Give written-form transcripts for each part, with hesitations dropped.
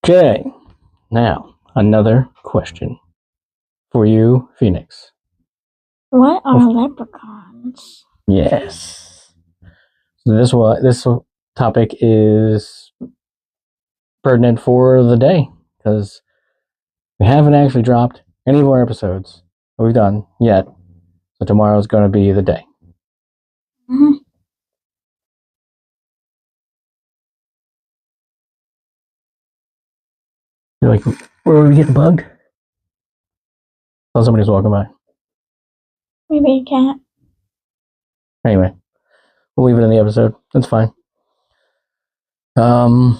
Okay, now another question for you, Phoenix. What are leprechauns? Yes. This topic is pertinent for the day because we haven't actually dropped any of our episodes that we've done yet. So tomorrow's going to be the day. Mm-hmm. You're like, where are we getting bugged? Oh, somebody's walking by. Maybe a cat. Anyway, we'll leave it in the episode. That's fine. I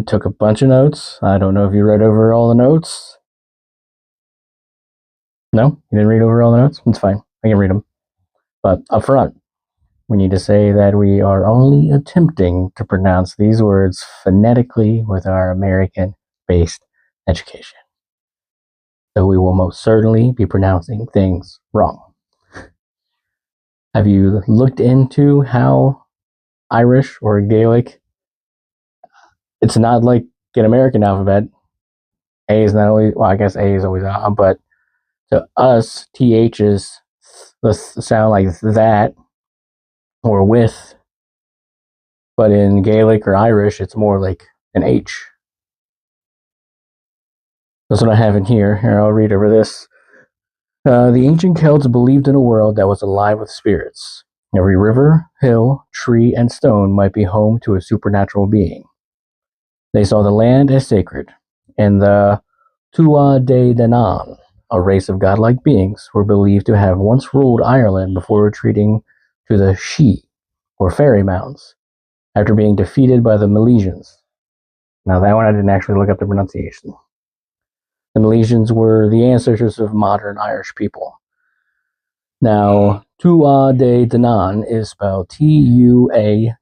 took a bunch of notes. I don't know if you read over all the notes. No? You didn't read over all the notes? It's fine. I can read them. But up front, we need to say that we are only attempting to pronounce these words phonetically with our American-based education. So we will most certainly be pronouncing things wrong. Have you looked into how Irish or Gaelic? It's not like an American alphabet. A is not always, well, I guess A is always on, but to us, THs sound like that or with, but in Gaelic or Irish, it's more like an H. That's what I have in here. Here, I'll read over this. The ancient Celts believed in a world that was alive with spirits. Every river, hill, tree, and stone might be home to a supernatural being. They saw the land as sacred, and the Tua de Danann, a race of godlike beings, were believed to have once ruled Ireland before retreating to the She, or Fairy Mounds, after being defeated by the Milesians. Now that one I didn't actually look up the pronunciation. The Milesians were the ancestors of modern Irish people. Now, Tua de Danann is spelled Tuatha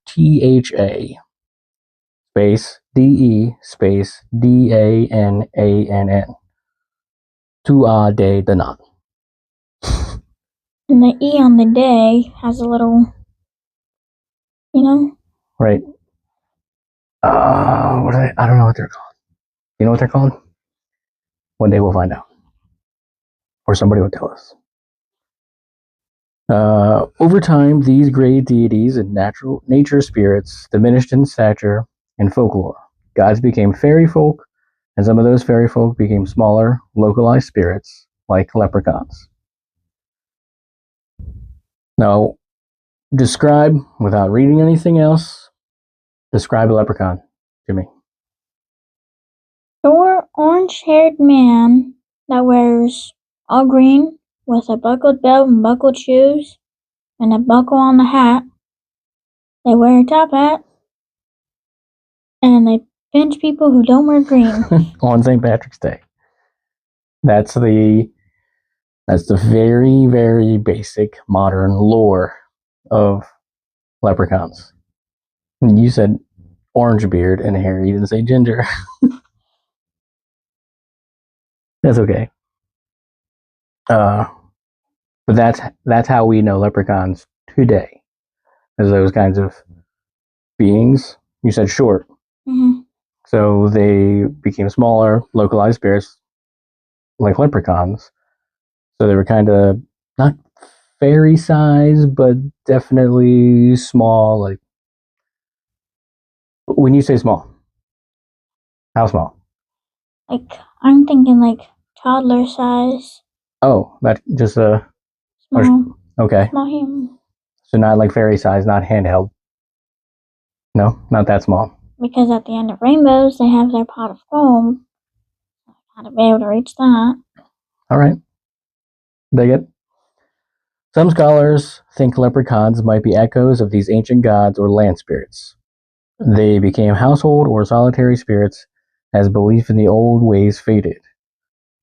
space DE space DANANN. Tua de Danann. And the E on the day has a little, Right. What are they? I don't know what they're called. You know what they're called? One day we'll find out. Or somebody will tell us. Over time, these great deities and nature spirits diminished in stature and folklore. Gods became fairy folk, and some of those fairy folk became smaller, localized spirits like leprechauns. Now, describe, without reading anything else, describe a leprechaun to me. Short, orange-haired man that wears all green with a buckled belt and buckled shoes and a buckle on the hat. They wear a top hat and they pinch people who don't wear green. On St. Patrick's Day. That's the very, very basic modern lore of leprechauns. You said orange beard and hair. You didn't say ginger. That's okay. But that's how we know leprechauns today, as those kinds of beings. You said short. Mm-hmm. So they became smaller, localized spirits like leprechauns. So they were kind of not fairy size, but definitely small. Like, when you say small, how small? Like, I'm thinking like toddler size. Oh, that just a Small. Okay. Small human. So not like fairy size, not handheld. No, not that small. Because at the end of rainbows, they have their pot of gold. How to be able to reach that? All right. Dig it. Some scholars think leprechauns might be echoes of these ancient gods or land spirits. They became household or solitary spirits as belief in the old ways faded.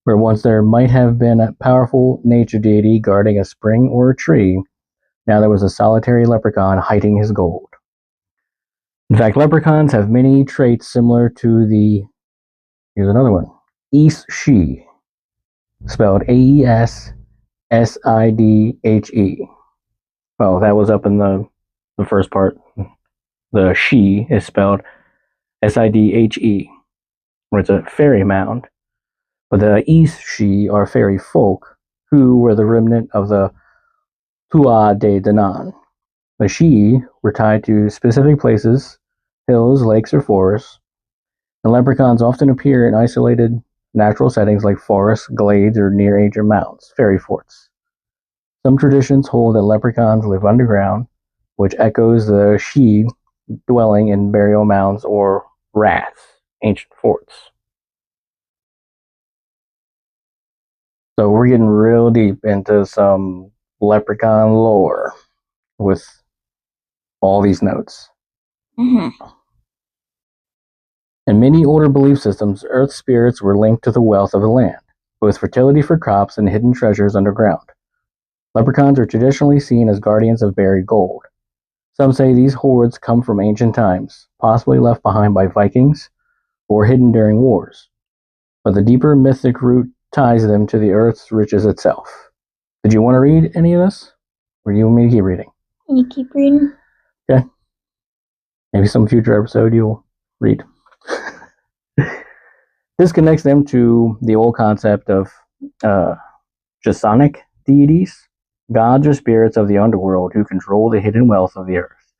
Where once there might have been a powerful nature deity guarding a spring or a tree, now there was a solitary leprechaun hiding his gold. In fact, leprechauns have many traits similar to here's another one, Aes-Sidhe, spelled Aessidhe. Well, that was up in the first part. The she is spelled Sidhe, where it's a fairy mound. But the Ishi are fairy folk who were the remnant of the Tua de Danann. The Shi were tied to specific places, hills, lakes, or forests, and leprechauns often appear in isolated natural settings like forests, glades, or near ancient mountains, fairy forts. Some traditions hold that leprechauns live underground, which echoes the Shi dwelling in burial mounds or rats, ancient forts. So we're getting real deep into some leprechaun lore with all these notes. Mm-hmm. In many older belief systems, earth spirits were linked to the wealth of the land, with fertility for crops and hidden treasures underground. Leprechauns are traditionally seen as guardians of buried gold. Some say these hoards come from ancient times, possibly left behind by Vikings or hidden during wars. But the deeper mythic root ties them to the earth's riches itself. Did you want to read any of this? Or do you want me to keep reading? You keep reading. Okay. Maybe some future episode you'll read. This connects them to the old concept of Jasonic deities, gods or spirits of the underworld who control the hidden wealth of the earth.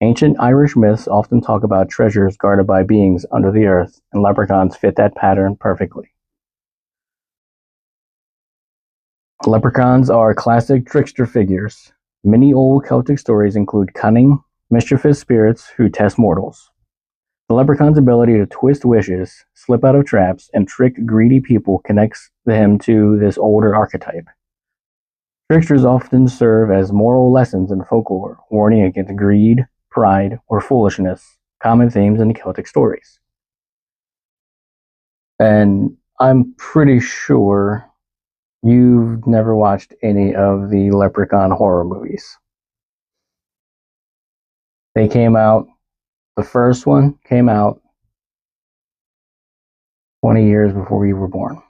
Ancient Irish myths often talk about treasures guarded by beings under the earth, and leprechauns fit that pattern perfectly. Leprechauns are classic trickster figures. Many old Celtic stories include cunning, mischievous spirits who test mortals. The leprechaun's ability to twist wishes, slip out of traps, and trick greedy people connects them to this older archetype. Tricksters often serve as moral lessons in folklore, warning against greed, pride, or foolishness, common themes in Celtic stories. And I'm pretty sure you've never watched any of the Leprechaun horror movies. They came out, the first one came out 20 years before you were born.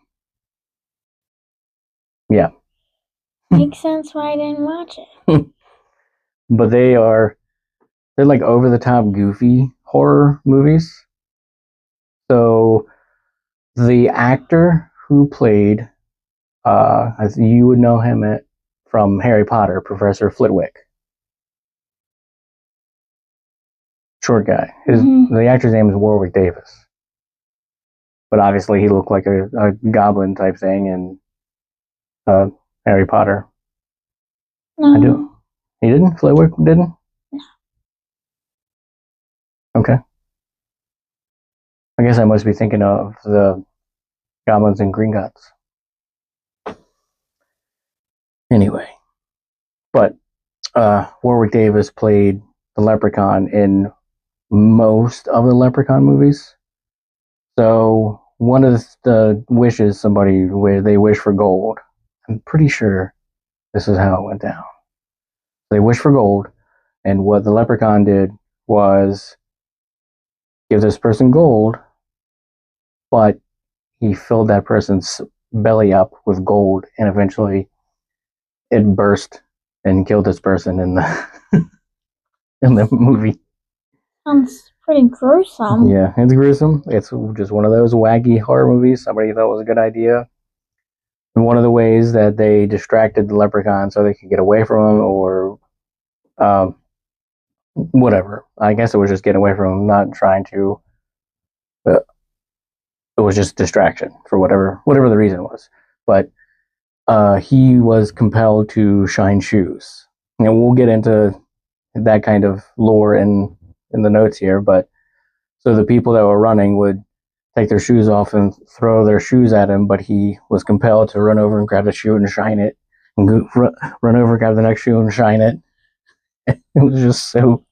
Yeah. Makes sense why I didn't watch it. But they're like over the top goofy horror movies. So the actor who played, as you would know him from Harry Potter, Professor Flitwick. Short guy. The actor's name is Warwick Davis. But obviously he looked like a goblin type thing in Harry Potter. No. I do. He didn't? Flitwick didn't? No. Okay. I guess I must be thinking of the goblins in Gringotts. Anyway. But Warwick Davis played the Leprechaun in most of the Leprechaun movies. So one of the wishes where they wish for gold. I'm pretty sure this is how it went down. They wish for gold, and what the leprechaun did was give this person gold, but he filled that person's belly up with gold, and eventually it burst and killed this person in the in the movie. Sounds pretty gruesome. Yeah, it's gruesome. It's just one of those wacky horror movies somebody thought was a good idea. And one of the ways that they distracted the leprechaun so they could get away from him, or whatever. I guess it was just getting away from him, not trying to. It was just distraction for whatever the reason was. But he was compelled to shine shoes, and we'll get into that kind of lore in the notes here. But so the people that were running would take their shoes off and throw their shoes at him, but he was compelled to run over and grab the shoe and shine it, and run over, grab the next shoe and shine it. It was just so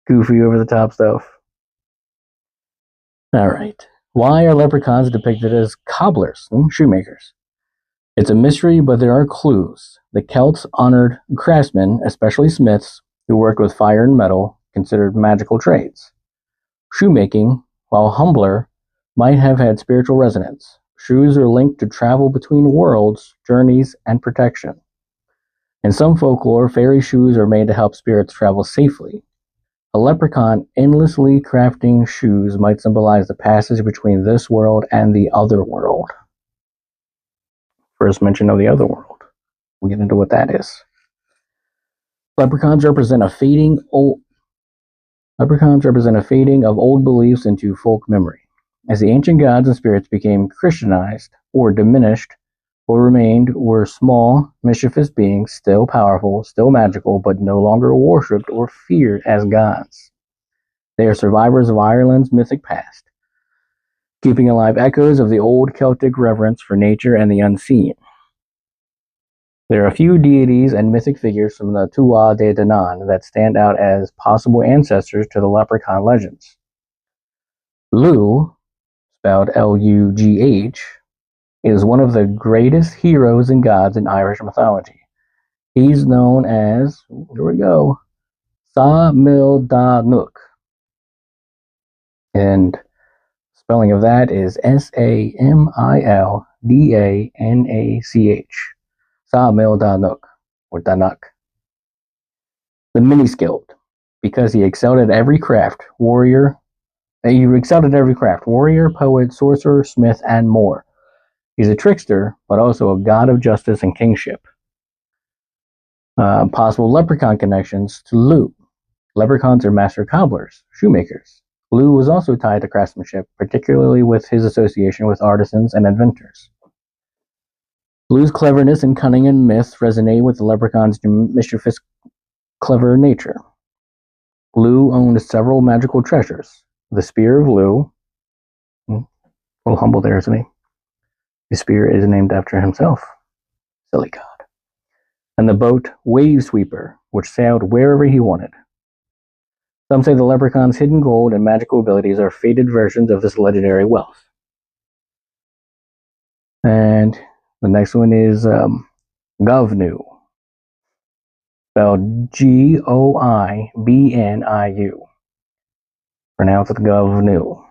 goofy, over the top stuff. All right. Why are leprechauns depicted as cobblers, shoemakers? It's a mystery, but there are clues. The Celts honored craftsmen, especially smiths, who worked with fire and metal, considered magical trades. Shoemaking, while humbler, might have had spiritual resonance. Shoes are linked to travel between worlds, journeys, and protection. In some folklore, fairy shoes are made to help spirits travel safely. A leprechaun endlessly crafting shoes might symbolize the passage between this world and the other world. First mention of the other world. We'll get into what that is. Leprechauns represent a fading of old beliefs into folk memory. As the ancient gods and spirits became Christianized or diminished, what remained were small, mischievous beings, still powerful, still magical, but no longer worshipped or feared as gods. They are survivors of Ireland's mythic past, keeping alive echoes of the old Celtic reverence for nature and the unseen. There are a few deities and mythic figures from the Tuatha De Danann that stand out as possible ancestors to the leprechaun legends. Lugh, spelled L-U-G-H, is one of the greatest heroes and gods in Irish mythology. He's known as, here we go, Sa Mil Da Nook. And spelling of that is S-A-M-I-L-D-A-N-A-C-H. Sa Mil Da Nook, or Danuk. The mini-skilled, because he excelled at every craft, warrior, poet, sorcerer, smith, and more. He's a trickster, but also a god of justice and kingship. Possible leprechaun connections to Lugh. Leprechauns are master cobblers, shoemakers. Lugh was also tied to craftsmanship, particularly with his association with artisans and inventors. Lugh's cleverness and cunning in myth resonate with the leprechaun's mischievous, clever nature. Lugh owned several magical treasures. The Spear of Lugh, a little humble there, isn't he? His spear is named after himself. Silly god. And the boat Wave Sweeper, which sailed wherever he wanted. Some say the leprechaun's hidden gold and magical abilities are faded versions of this legendary wealth. And the next one is Govnu, spelled G-O-I-B-N-I-U. Pronounced Govnu.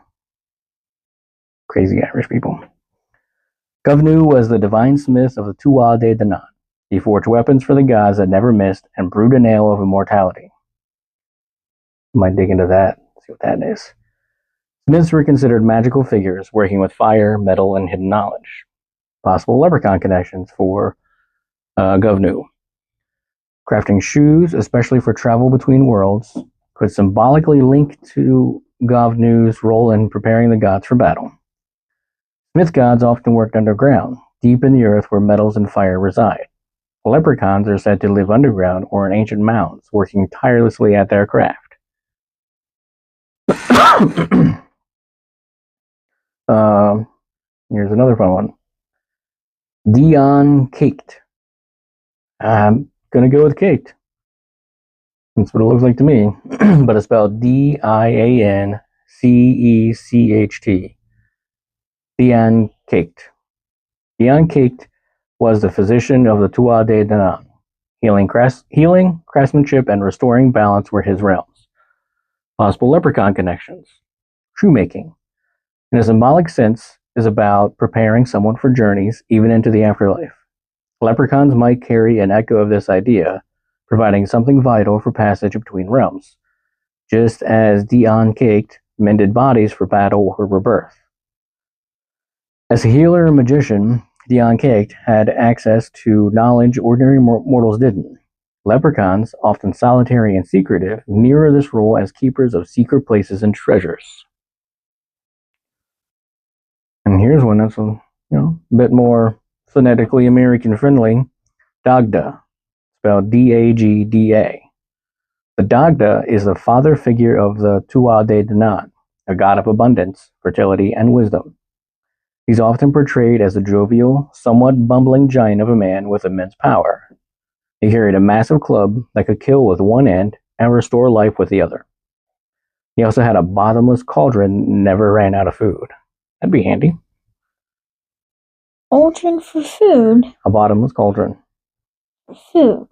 Crazy Irish people. Govnu was the divine smith of the Tuatha De Danann. He forged weapons for the gods that never missed and brewed a nail of immortality. Might dig into that, see what that is. Smiths were considered magical figures working with fire, metal, and hidden knowledge. Possible leprechaun connections for Govnu. Crafting shoes, especially for travel between worlds, could symbolically link to Govnu's role in preparing the gods for battle. Smith gods often worked underground, deep in the earth where metals and fire reside. Leprechauns are said to live underground or in ancient mounds, working tirelessly at their craft. Here's another fun one. Dian Caked. I'm gonna go with caked. That's what it looks like to me, but it's spelled D-I-A-N-C-E-C-H-T. Dian Caked. Dian Caked was the physician of the Tuatha De Danann. Healing, craftsmanship, and restoring balance were his realms. Possible leprechaun connections. Shoemaking. In a symbolic sense, is about preparing someone for journeys, even into the afterlife. Leprechauns might carry an echo of this idea, providing something vital for passage between realms, just as Dian Caked mended bodies for battle or rebirth. As a healer and magician, Dian Caked had access to knowledge ordinary mortals didn't. Leprechauns, often solitary and secretive, mirror this role as keepers of secret places and treasures. And here's one that's a bit more phonetically American friendly. Dagda, spelled D-A-G-D-A. The Dagda is the father figure of the Tuatha De Danann, a god of abundance, fertility, and wisdom. He's often portrayed as a jovial, somewhat bumbling giant of a man with immense power. He carried a massive club that could kill with one end and restore life with the other. He also had a bottomless cauldron and never ran out of food. That'd be handy. Cauldron for food? A bottomless cauldron. For food?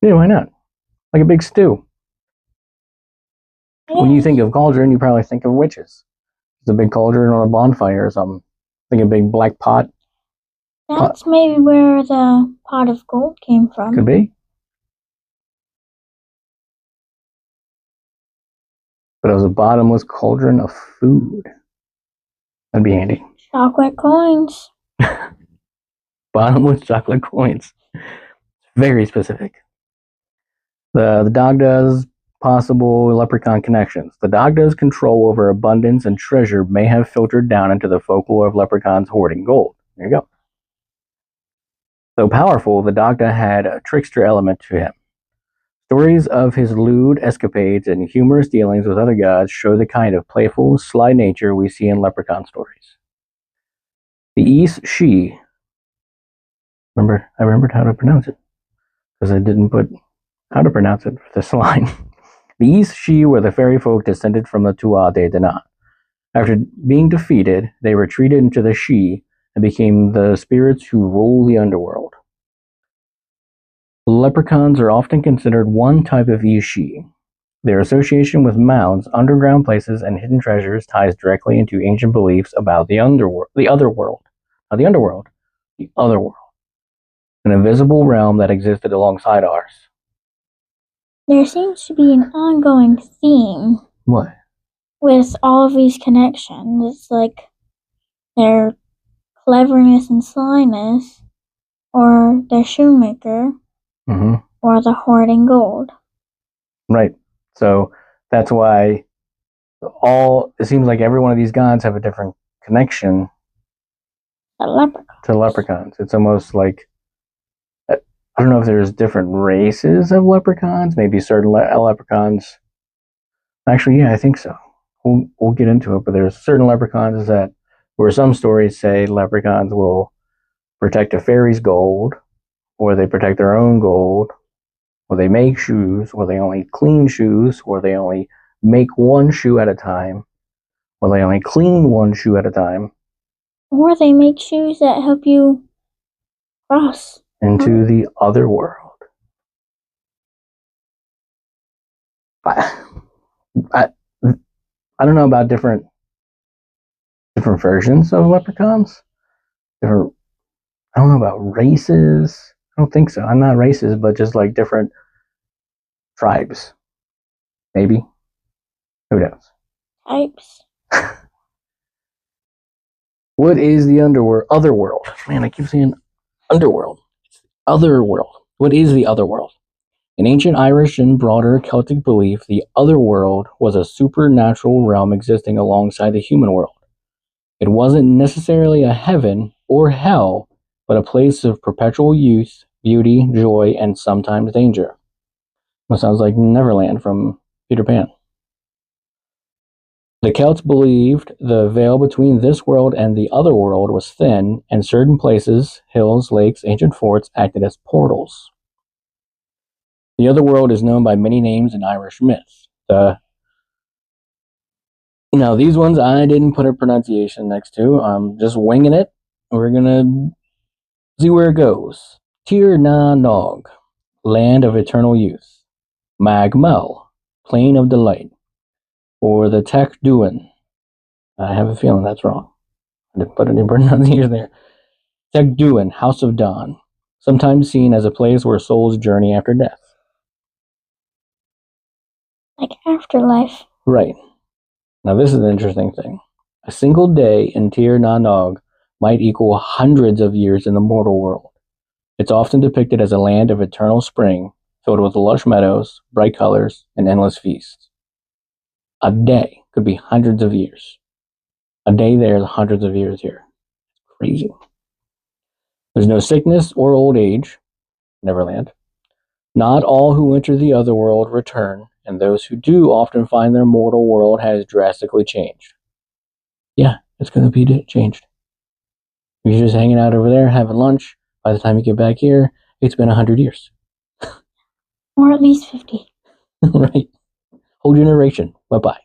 Yeah, why not? Like a big stew. Yeah. When you think of cauldron, you probably think of witches. It's a big cauldron on a bonfire or something. Think a big black pot. That's maybe where the pot of gold came from. Could be. But it was a bottomless cauldron of food. That'd be handy. Chocolate coins. Bottomless chocolate coins. Very specific. The Dagda's possible leprechaun connections. The Dagda's control over abundance and treasure may have filtered down into the folklore of leprechauns hoarding gold. There you go. Though powerful, the Dagda had a trickster element to him. Stories of his lewd escapades and humorous dealings with other gods show the kind of playful, sly nature we see in leprechaun stories. The East She. I remembered how to pronounce it because I didn't put how to pronounce it for this line. The East She were the fairy folk descended from the Tuatha De Danann. After being defeated, they retreated into the She and became the spirits who rule the underworld. Leprechauns are often considered one type of East She. Their association with mounds, underground places, and hidden treasures ties directly into ancient beliefs about the underworld. Not the underworld, the other world. An invisible realm that existed alongside ours. There seems to be an ongoing theme. What? With all of these connections. It's like their cleverness and slyness, or their shoemaker, or the hoarding gold. Right. So that's why it seems like every one of these gods have a different connection to leprechauns. It's almost like, I don't know if there's different races of leprechauns, maybe certain leprechauns. Actually, yeah, I think so. We'll get into it, but there's certain leprechauns where some stories say leprechauns will protect a fairy's gold, or they protect their own gold, or they make shoes, or they only clean shoes, or they only make one shoe at a time, or they only clean one shoe at a time. Or they make shoes that help you cross into the other world. I don't know about different versions of leprechauns. I don't know about races. I don't think so. I'm not races, but just like different tribes. Maybe. Who knows? Types. What is the otherworld? Man, I keep saying underworld. Otherworld. What is the otherworld? In ancient Irish and broader Celtic belief, the otherworld was a supernatural realm existing alongside the human world. It wasn't necessarily a heaven or hell, but a place of perpetual youth, beauty, joy, and sometimes danger. That sounds like Neverland from Peter Pan. The Celts believed the veil between this world and the other world was thin, and certain places, hills, lakes, ancient forts, acted as portals. The other world is known by many names in Irish myth. Now, these ones I didn't put a pronunciation next to. I'm just winging it. We're going to see where it goes. Tir na Nog, land of eternal youth. Mag Mel, plain of delight. Or the Tech Duin. I have a feeling that's wrong. I didn't put any pronunciation there. Tech Duin, House of Dawn. Sometimes seen as a place where souls journey after death. Like afterlife. Right. Now this is an interesting thing. A single day in Tir na Nog might equal hundreds of years in the mortal world. It's often depicted as a land of eternal spring, filled with lush meadows, bright colors, and endless feasts. A day could be hundreds of years. A day there is hundreds of years here. Crazy. There's no sickness or old age. Neverland. Not all who enter the other world return, and those who do often find their mortal world has drastically changed. Yeah, it's going to be changed. If you're just hanging out over there, having lunch, by the time you get back here, it's been 100 years. Or at least 50. Right. Whole generation. Bye-bye.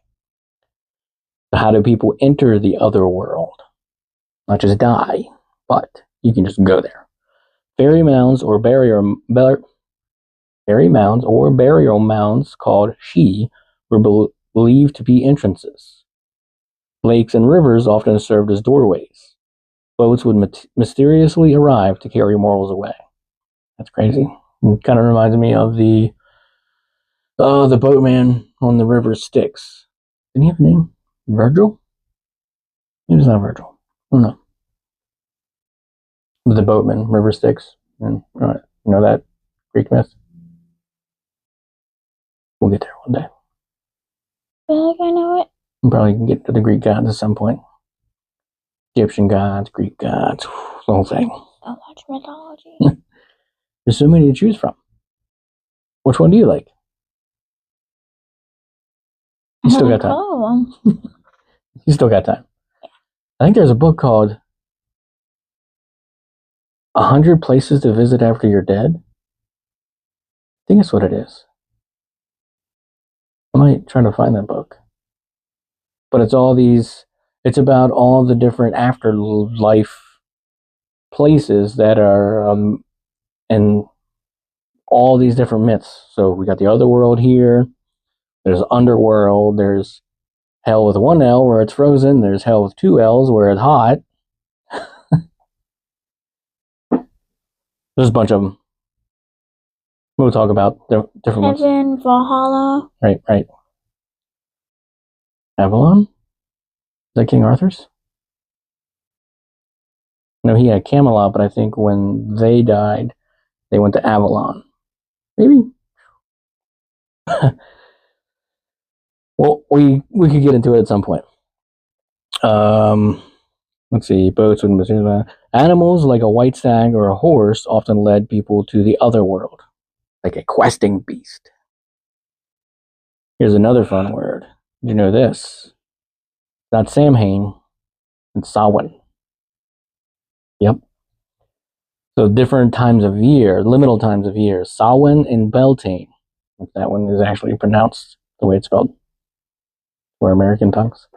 So how do people enter the other world? Not just die, but you can just go there. Fairy mounds or burial mounds called She were believed to be entrances. Lakes and rivers often served as doorways. Boats would mysteriously arrive to carry mortals away. That's crazy. It kind of reminds me of the boatman on the river Styx. Didn't he have a name? Virgil? Maybe it's not Virgil. I don't know. The boatman, River Styx. And, you know that Greek myth? We'll get there one day. I feel like I know it. We'll probably can get to the Greek gods at some point. Egyptian gods, Greek gods, the whole thing. So much mythology. There's so many to choose from. Which one do you like? You still got time. You still got time. I think there's a book called 100 Places to Visit After You're Dead. I think that's what it is. I might try to find that book. But it's about all the different afterlife places that are in all these different myths. So we got the other world here. There's underworld. There's hell with one L where it's frozen. There's hell with two L's where it's hot. There's a bunch of them. We'll talk about different ones. Heaven, Valhalla. Right. Avalon? Is that King Arthur's? No, he had Camelot, but I think when they died, they went to Avalon. Maybe. Well, we could get into it at some point. Let's see. Boats with animals like a white stag or a horse often led people to the other world, like a questing beast. Here's another fun word. Did you know this? Not Samhain, it's Samhain. Yep. So different times of year, liminal times of year. Samhain and Beltane. If that one is actually pronounced the way it's spelled. For American tongues.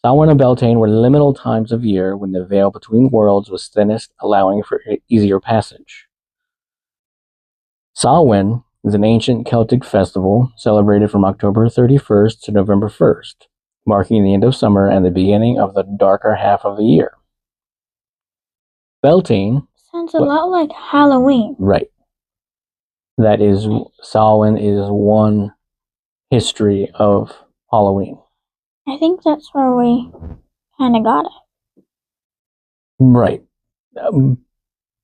Samhain and Beltane were liminal times of year when the veil between worlds was thinnest, allowing for easier passage. Samhain is an ancient Celtic festival celebrated from October 31st to November 1st, marking the end of summer and the beginning of the darker half of the year. Beltane sounds a lot like Halloween. Right. That is, Samhain is one history of Halloween. I think that's where we kind of got it. Right.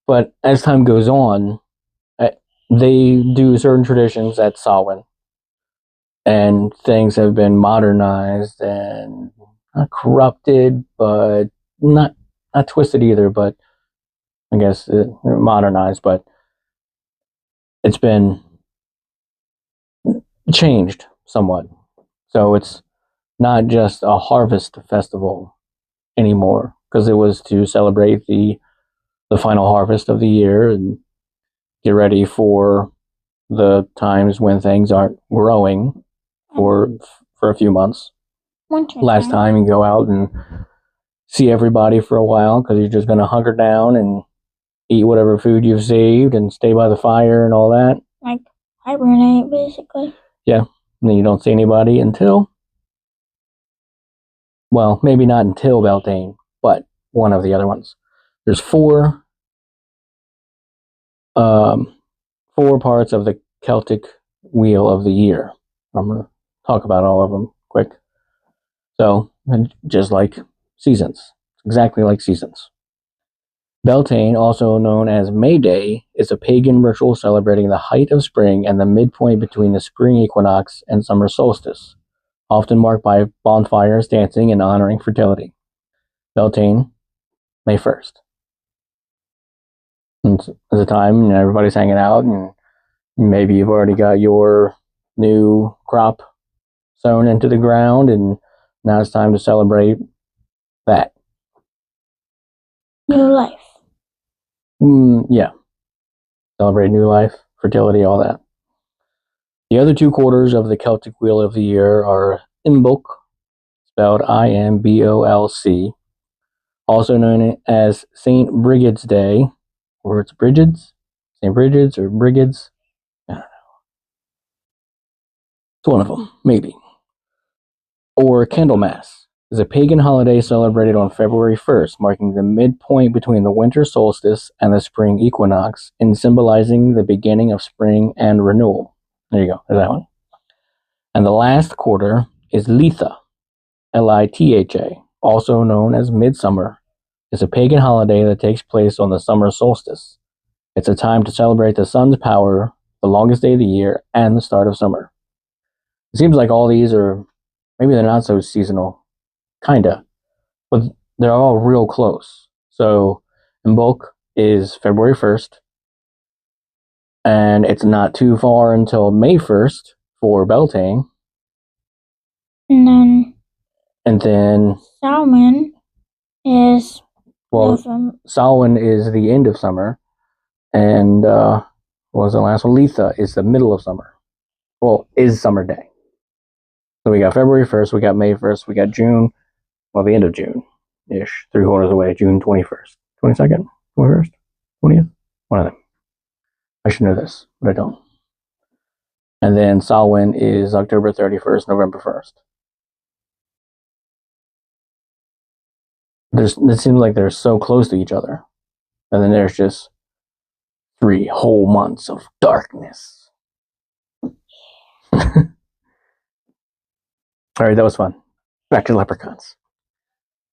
But as time goes on, they do certain traditions at Samhain, and things have been modernized and not corrupted, but not twisted either, but I guess modernized, but it's been changed somewhat. So it's not just a harvest festival anymore, because it was to celebrate the final harvest of the year and get ready for the times when things aren't growing for a few months. Winter Last time you go out and see everybody for a while, because you're just going to hunker down and eat whatever food you've saved and stay by the fire and all that. Like hibernate, basically. Yeah. And then you don't see anybody until, well, maybe not until Beltane, but one of the other ones. There's four parts of the Celtic wheel of the year. I'm going to talk about all of them quick. So, just like seasons, exactly like seasons. Beltane, also known as May Day, is a pagan ritual celebrating the height of spring and the midpoint between the spring equinox and summer solstice, often marked by bonfires, dancing, and honoring fertility. Beltane, May 1st. It's a time everybody's hanging out, and maybe you've already got your new crop sown into the ground, and now it's time to celebrate that. New life. Yeah. Celebrate new life, fertility, all that. The other two quarters of the Celtic wheel of the year are Imbolc, spelled Imbolc, also known as St. Brigid's Day, or it's Brigid's, St. Brigid's or Brigid's. I don't know. It's one of them, maybe. Or Candlemas is a pagan holiday celebrated on February 1st, marking the midpoint between the winter solstice and the spring equinox, and symbolizing the beginning of spring and renewal. There you go, there's that one. And the last quarter is Litha, Litha, also known as Midsummer, is a pagan holiday that takes place on the summer solstice. It's a time to celebrate the sun's power, the longest day of the year, and the start of summer. It seems like all these are, maybe they're not so seasonal, kinda, but they're all real close. So, Imbolc is February 1st, and it's not too far until May 1st for Beltane. And then Samhain is Samhain is the end of summer, and what was the last one? Litha is the middle of summer. Well, is summer day. So we got February 1st, we got May 1st, we got June, well, the end of June-ish, 3 quarters away, June 21st, 22nd, 21st, 20th, one of them. I should know this, but I don't. And then Samhain is October 31st, November 1st. It seems like they're so close to each other. And then there's just 3 whole months of darkness. Alright, that was fun. Back to leprechauns.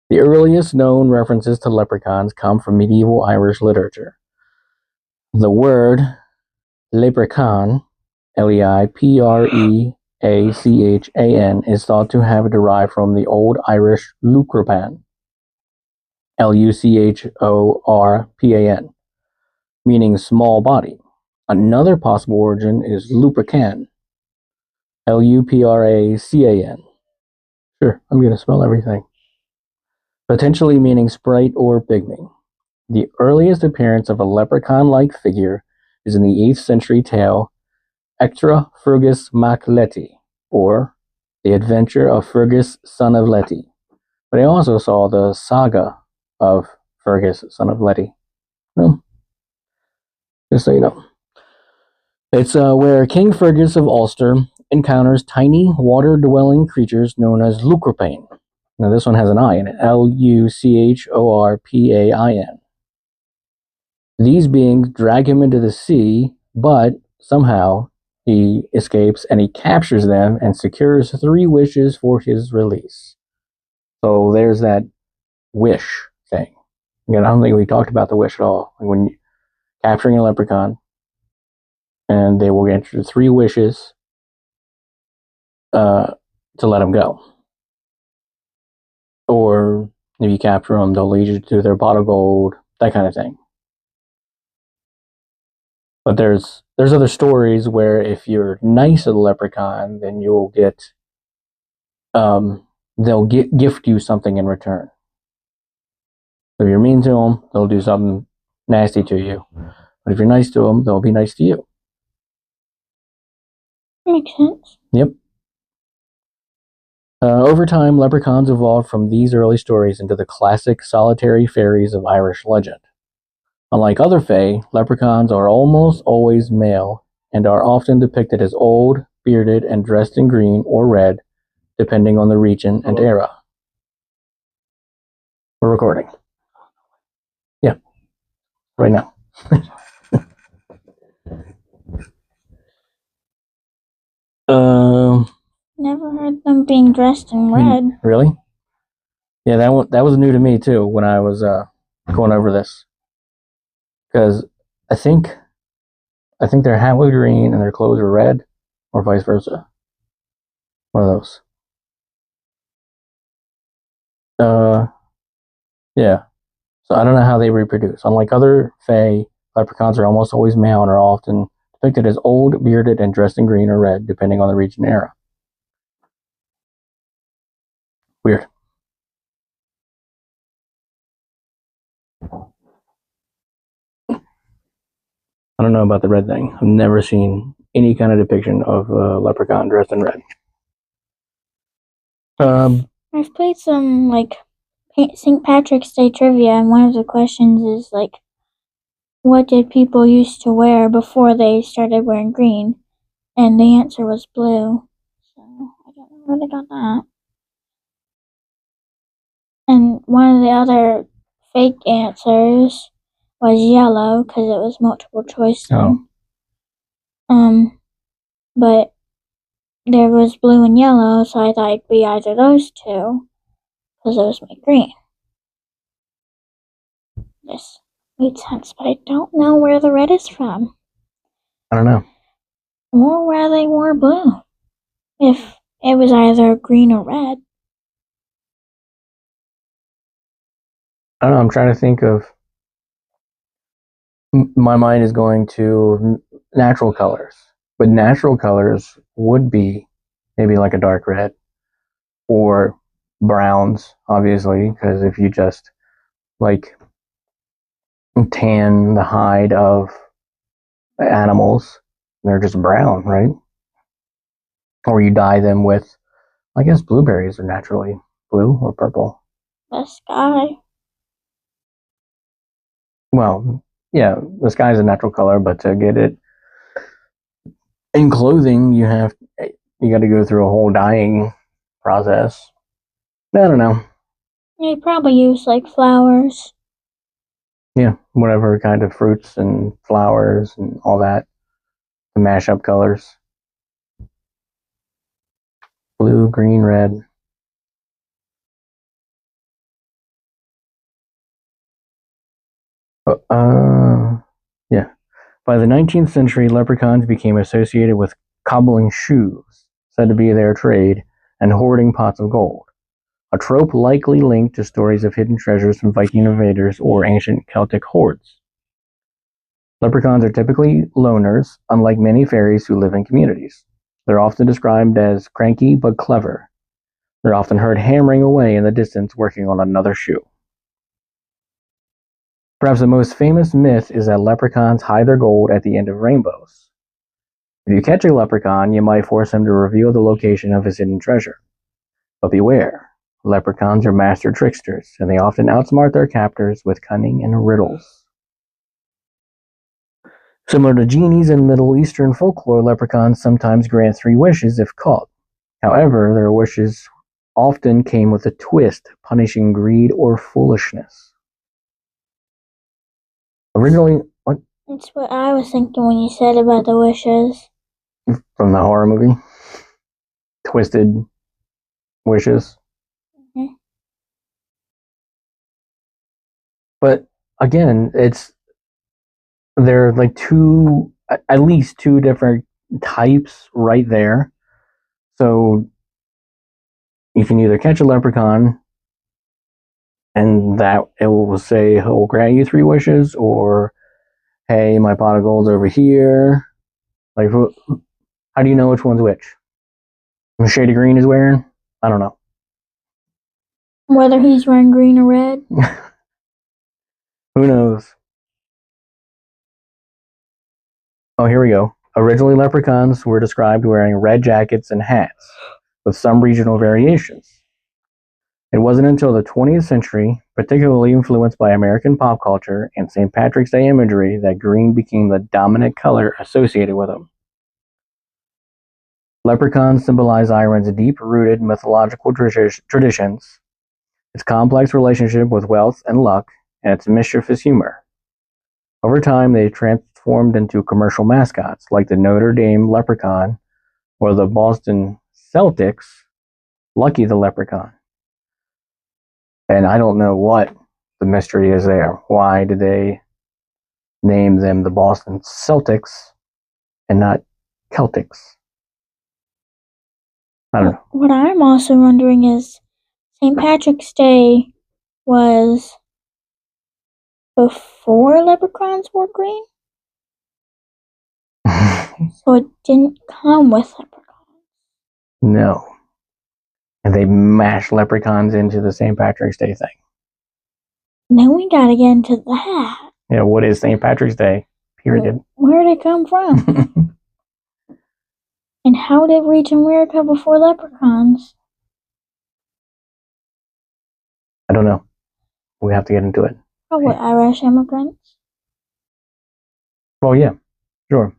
The earliest known references to leprechauns come from medieval Irish literature. The word leprechaun, Leipreachan, is thought to have derived from the Old Irish lucropan, Luchorpan, meaning small body. Another possible origin is lupracan, Lupracan. Sure, I'm going to spell everything. Potentially meaning sprite or pygmy. The earliest appearance of a leprechaun-like figure is in the 8th century tale Ectra Fergus mac Leti, or The Adventure of Fergus, Son of Leti. But I also saw the Saga of Fergus, Son of Leti. Well, just so you know. It's where King Fergus of Ulster encounters tiny water-dwelling creatures known as lucropan. Now this one has an I in it, Luchorpan. These beings drag him into the sea, but somehow he escapes and he captures them and secures 3 wishes for his release. So there's that wish thing. Again, I don't think we talked about the wish at all. When you're capturing a leprechaun, and they will get you 3 wishes to let him go. Or if you capture them, they'll lead you to their pot of gold, that kind of thing. But there's other stories where if you're nice to the leprechaun, then you'll get they'll gift you something in return. So if you're mean to them, they'll do something nasty to you. But if you're nice to them, they'll be nice to you. Makes sense. Yep. Over time, leprechauns evolved from these early stories into the classic solitary fairies of Irish legend. Unlike other fae, leprechauns are almost always male and are often depicted as old, bearded, and dressed in green or red, depending on the region and era. We're recording. Yeah, right now. Never heard them being dressed in red. Really? Yeah, that was new to me too when I was going over this. Because I think their hat was green and their clothes were red, or vice versa. One of those. Yeah. So I don't know how they reproduce. Unlike other fae, leprechauns are almost always male and are often depicted as old, bearded, and dressed in green or red, depending on the region and era. Weird. I don't know about the red thing. I've never seen any kind of depiction of a leprechaun dressed in red. I've played some St. Patrick's Day trivia, and one of the questions is what did people used to wear before they started wearing green? And the answer was blue. So I don't know where they got that. And one of the other fake answers was yellow because it was multiple choice. Oh. But there was blue and yellow, so I thought it'd be either those two, because those make green. This made sense, but I don't know where the red is from. I don't know. Or where they wore blue. If it was either green or red. I don't know, I'm trying to think of... My mind is going to natural colors. But natural colors would be maybe like a dark red. Or browns, obviously, because if you just, like, tan the hide of animals, they're just brown, right? Or you dye them with, I guess blueberries are naturally blue or purple. The sky. Well, yeah, the sky is a natural color, but to get it in clothing, you got to go through a whole dyeing process. I don't know. They probably use like flowers. Yeah, whatever kind of fruits and flowers and all that to mash up colors. Blue, green, red. Yeah. By the 19th century, leprechauns became associated with cobbling shoes, said to be their trade, and hoarding pots of gold. A trope likely linked to stories of hidden treasures from Viking invaders or ancient Celtic hordes. Leprechauns are typically loners, unlike many fairies who live in communities. They're often described as cranky but clever. They're often heard hammering away in the distance working on another shoe. Perhaps the most famous myth is that leprechauns hide their gold at the end of rainbows. If you catch a leprechaun, you might force him to reveal the location of his hidden treasure. But beware, leprechauns are master tricksters, and they often outsmart their captors with cunning and riddles. Similar to genies in Middle Eastern folklore, leprechauns sometimes grant 3 wishes if caught. However, their wishes often came with a twist, punishing greed or foolishness. Originally, what? That's what I was thinking when you said about the wishes. From the horror movie? Twisted wishes. Mm-hmm. But again, there are like at least two different types right there. So you can either catch a leprechaun and that it will say it will grant you 3 wishes, or hey, my pot of gold's over here. Like, how do you know which one's which? The shade of green is wearing? I don't know. Whether he's wearing green or red? Who knows? Oh, here we go. Originally, leprechauns were described wearing red jackets and hats, with some regional variations. It wasn't until the 20th century, particularly influenced by American pop culture and St. Patrick's Day imagery, that green became the dominant color associated with them. Leprechauns symbolize Ireland's deep-rooted mythological traditions, its complex relationship with wealth and luck, and its mischievous humor. Over time, they transformed into commercial mascots like the Notre Dame Leprechaun or the Boston Celtics Lucky the Leprechaun. And I don't know what the mystery is there. Why did they name them the Boston Celtics and not Celtics? I don't know. What I'm also wondering is, St. Patrick's Day was before leprechauns were green? So it didn't come with leprechauns. No. And they mashed leprechauns into the St. Patrick's Day thing. Then we gotta get into that. Yeah, what is St. Patrick's Day? Period. Where did it come from? And how did it reach America before leprechauns? I don't know. We have to get into it. Probably Irish immigrants. Well, yeah, sure.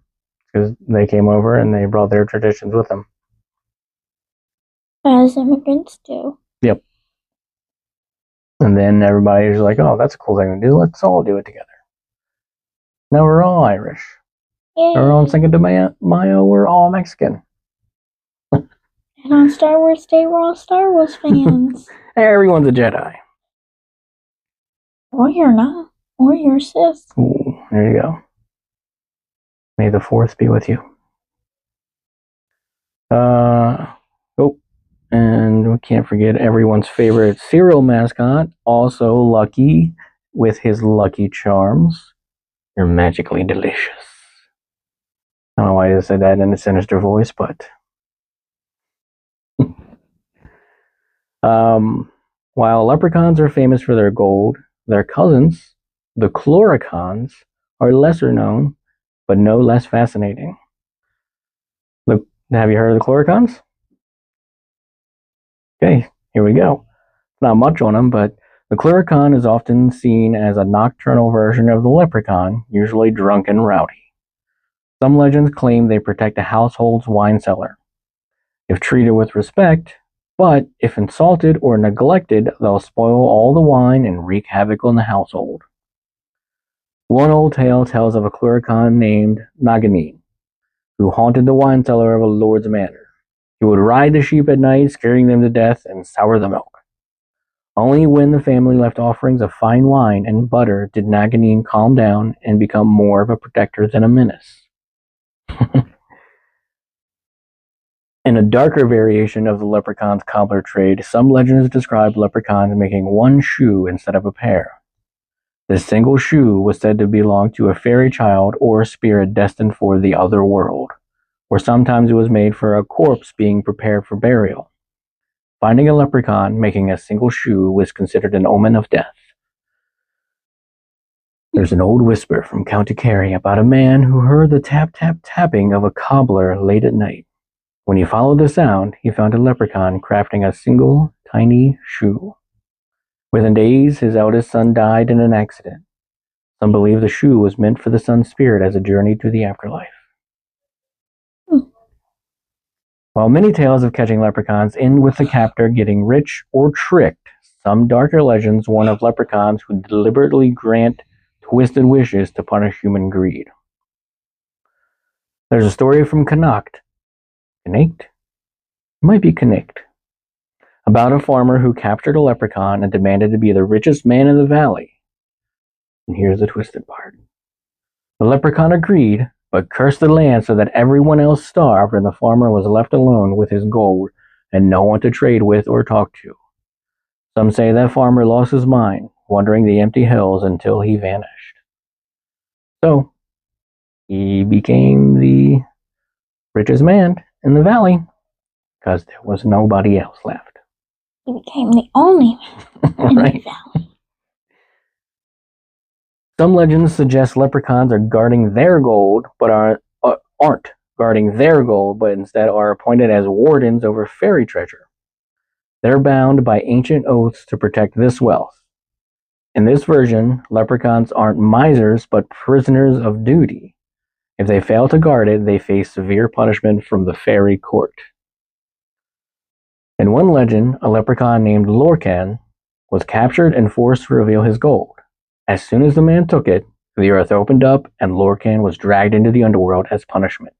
Because they came over and they brought their traditions with them. As immigrants do. Yep. And then everybody's like, oh, that's a cool thing to do. Let's all do it together. Now we're all Irish. Yay. We're on Cinco de Mayo, we're all Mexican. And on Star Wars Day, we're all Star Wars fans. Everyone's a Jedi. Or you're not. Or you're a Sith. Ooh, there you go. May the Force be with you. And we can't forget everyone's favorite cereal mascot, also Lucky, with his Lucky Charms. You're magically delicious. I don't know why I said that in a sinister voice, but while leprechauns are famous for their gold, their cousins, the chloricons, are lesser known, but no less fascinating. Look, have you heard of the chloricons? Okay, here we go. Not much on them, but the chloricon is often seen as a nocturnal version of the leprechaun, usually drunk and rowdy. Some legends claim they protect a household's wine cellar. If treated with respect, but if insulted or neglected, they'll spoil all the wine and wreak havoc on the household. One old tale tells of a chloricon named Naganin, who haunted the wine cellar of a lord's manor. He would ride the sheep at night, scaring them to death, and sour the milk. Only when the family left offerings of fine wine and butter did Naganin calm down and become more of a protector than a menace. In a darker variation of the leprechaun's cobbler trade, some legends describe leprechauns making one shoe instead of a pair. This single shoe was said to belong to a fairy child or a spirit destined for the other world, or sometimes it was made for a corpse being prepared for burial. Finding a leprechaun making a single shoe was considered an omen of death. There's an old whisper from County Kerry about a man who heard the tap-tap-tapping of a cobbler late at night. When he followed the sound, he found a leprechaun crafting a single tiny shoe. Within days, his eldest son died in an accident. Some believe the shoe was meant for the son's spirit as a journey to the afterlife. While many tales of catching leprechauns end with the captor getting rich or tricked, some darker legends warn of leprechauns who deliberately grant twisted wishes to punish human greed. There's a story from Connacht, about a farmer who captured a leprechaun and demanded to be the richest man in the valley. And here's the twisted part. The leprechaun agreed, but cursed the land so that everyone else starved and the farmer was left alone with his gold and no one to trade with or talk to. Some say that farmer lost his mind, wandering the empty hills until he vanished. So, he became the richest man in the valley because there was nobody else left. He became the only man in the valley. Some legends suggest leprechauns are guarding their gold, but aren't guarding their gold, but instead are appointed as wardens over fairy treasure. They're bound by ancient oaths to protect this wealth. In this version, leprechauns aren't misers, but prisoners of duty. If they fail to guard it, they face severe punishment from the fairy court. In one legend, a leprechaun named Lorcan was captured and forced to reveal his gold. As soon as the man took it, the earth opened up and Lorcan was dragged into the underworld as punishment.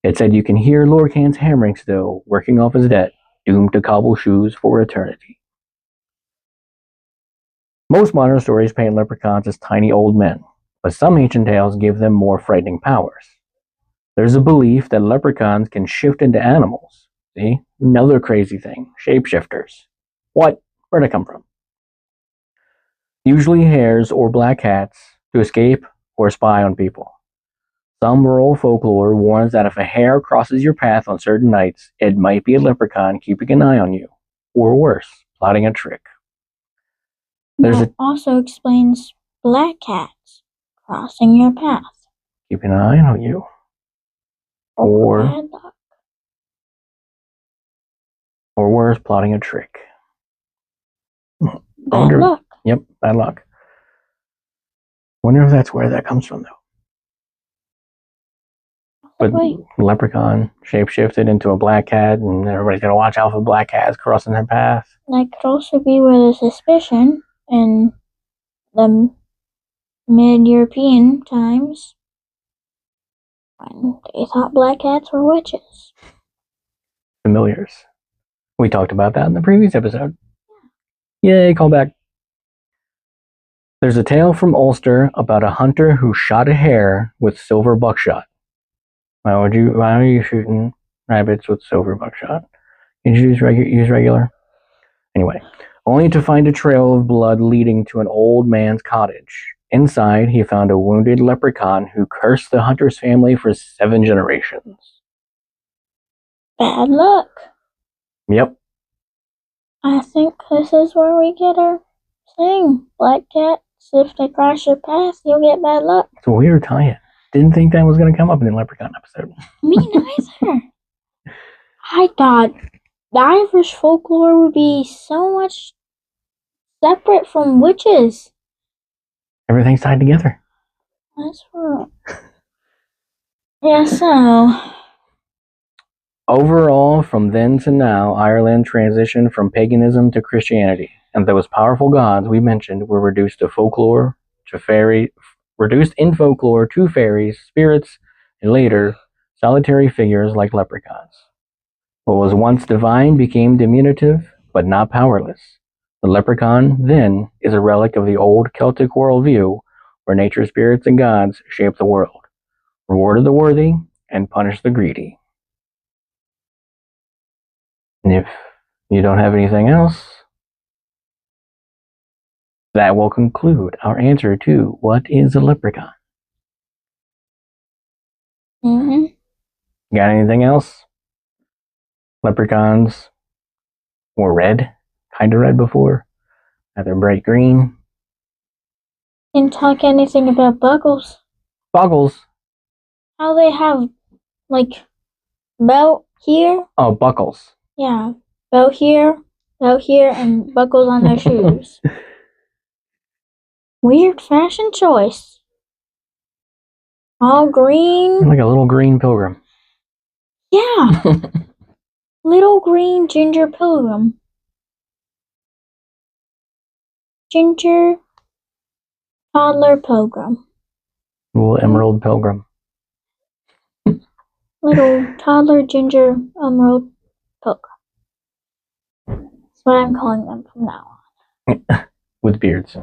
It said you can hear Lorcan's hammering still, working off his debt, doomed to cobble shoes for eternity. Most modern stories paint leprechauns as tiny old men, but some ancient tales give them more frightening powers. There's a belief that leprechauns can shift into animals. See? Another crazy thing. Shapeshifters. What? Where'd it come from? Usually hares or black cats to escape or spy on people. Some rural folklore warns that if a hare crosses your path on certain nights, it might be a leprechaun keeping an eye on you, or worse, plotting a trick. That also explains black cats crossing your path. Keeping an eye on you. Or bad luck. Or worse, plotting a trick. Bad luck. Yep, bad luck. Wonder if that's where that comes from, though. But leprechaun shapeshifted into a black cat, and everybody's gonna watch out for black cats crossing their path. That could also be where the suspicion in the mid-European times when they thought black cats were witches. familiars. We talked about that in the previous episode. Yay, callback. There's a tale from Ulster about a hunter who shot a hare with silver buckshot. Why are you shooting rabbits with silver buckshot? Can you use regular? Anyway, only to find a trail of blood leading to an old man's cottage. Inside, he found a wounded leprechaun who cursed the hunter's family for 7 generations. Bad luck. Yep. I think this is where we get our thing. Black cats, if they cross your path, you'll get bad luck. It's a weird tie-in. Didn't think that was going to come up in the leprechaun episode. Me neither. I thought the Irish folklore would be so much separate from witches. Everything's tied together. That's right. Yeah, so... Overall, from then to now, Ireland transitioned from paganism to Christianity, and those powerful gods we mentioned were reduced in folklore to fairies, spirits, and later, solitary figures like leprechauns. What was once divine became diminutive, but not powerless. The leprechaun, then, is a relic of the old Celtic worldview, where nature spirits and gods shape the world, rewarded the worthy, and punished the greedy. And if you don't have anything else, that will conclude our answer to what is a leprechaun. Got anything else? Leprechauns were red, kind of red before. Now they're bright green. Didn't talk anything about buggles. Buggles? How they have, like, belt here? Oh, buckles. Yeah, belt here, and buckles on their shoes. Weird fashion choice. All green. Like a little green pilgrim. Yeah. Little green ginger pilgrim. Ginger toddler pilgrim. Little emerald pilgrim. Little toddler ginger emerald pilgrim. That's what I'm calling them from now on. With beards.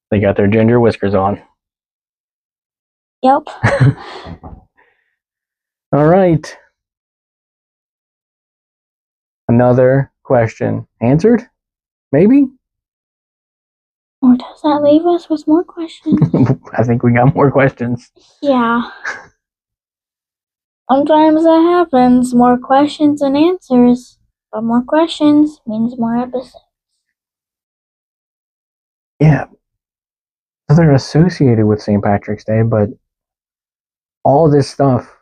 They got their ginger whiskers on. Yep. All right. Another question answered? Maybe? Or does that leave us with more questions? I think we got more questions. Yeah. Sometimes that happens. More questions than answers. But more questions means more episodes. Yeah. They're associated with St. Patrick's Day, but all this stuff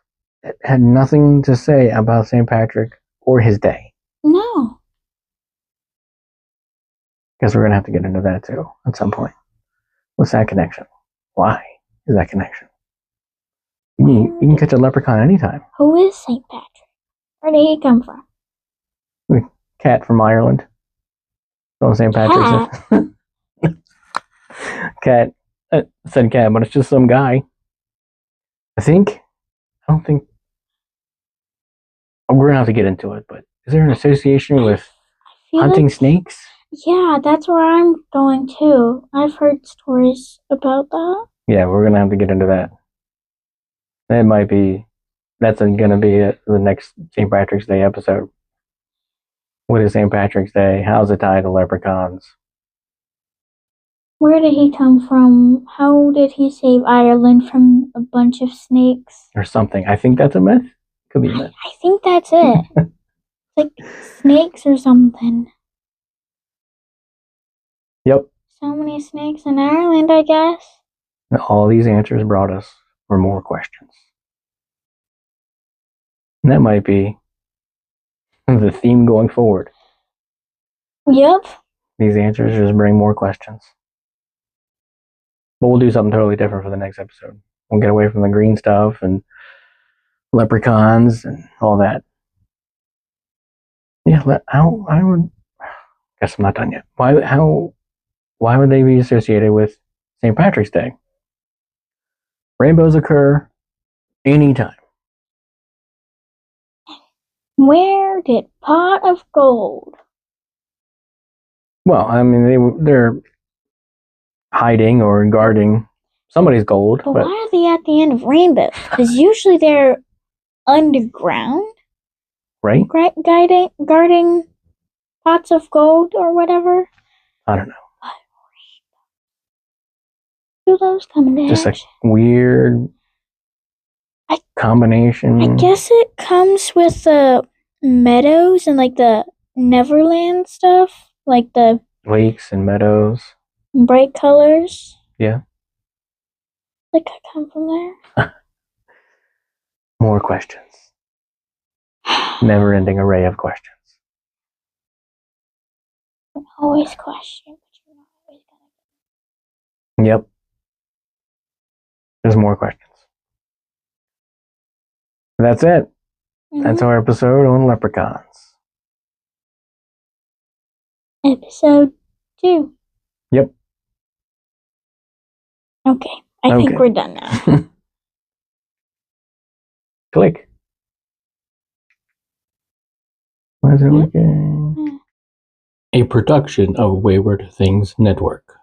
had nothing to say about St. Patrick or his day. No. Guess we're going to have to get into that too at some point. What's that connection? Why is that connection? You can catch a leprechaun anytime. Who is St. Patrick? Where did he come from? Cat from Ireland. On St. Patrick's Day. Cat. Said cat, but it's just some guy. I don't think. We're going to have to get into it, but is there an association with hunting snakes? Yeah, that's where I'm going too. I've heard stories about that. Yeah, we're going to have to get into that. That's going to be the next St. Patrick's Day episode. What is St. Patrick's Day? How's it tied to leprechauns? Where did he come from? How did he save Ireland from a bunch of snakes? Or something. I think that's a myth. Could be a myth. I think that's it. Like snakes or something. Yep. So many snakes in Ireland, I guess. And all these answers brought us for more questions. And that might be the theme going forward. Yep. These answers just bring more questions. But we'll do something totally different for the next episode. We'll get away from the green stuff and leprechauns and all that. Yeah, I would. Guess I'm not done yet. Why would they be associated with St. Patrick's Day? Rainbows occur anytime. Where did Pot of Gold? Well, I mean, they're hiding or guarding somebody's gold. But why are they at the end of Rainbow? Because usually they're underground. Right? Guarding pots of gold or whatever. I don't know. Do those come in Just a weird combination. I guess it comes with the meadows and like the Neverland stuff, like the lakes and meadows, bright colors. Yeah. Like I come from there. More questions. Never-ending array of questions. Always question, but you're not always gonna. Yep. There's more questions. That's it. Mm-hmm. That's our episode on leprechauns. Episode 2. Yep. Okay. I think we're done now. Click. Where's it looking? A production of Wayward Things Network.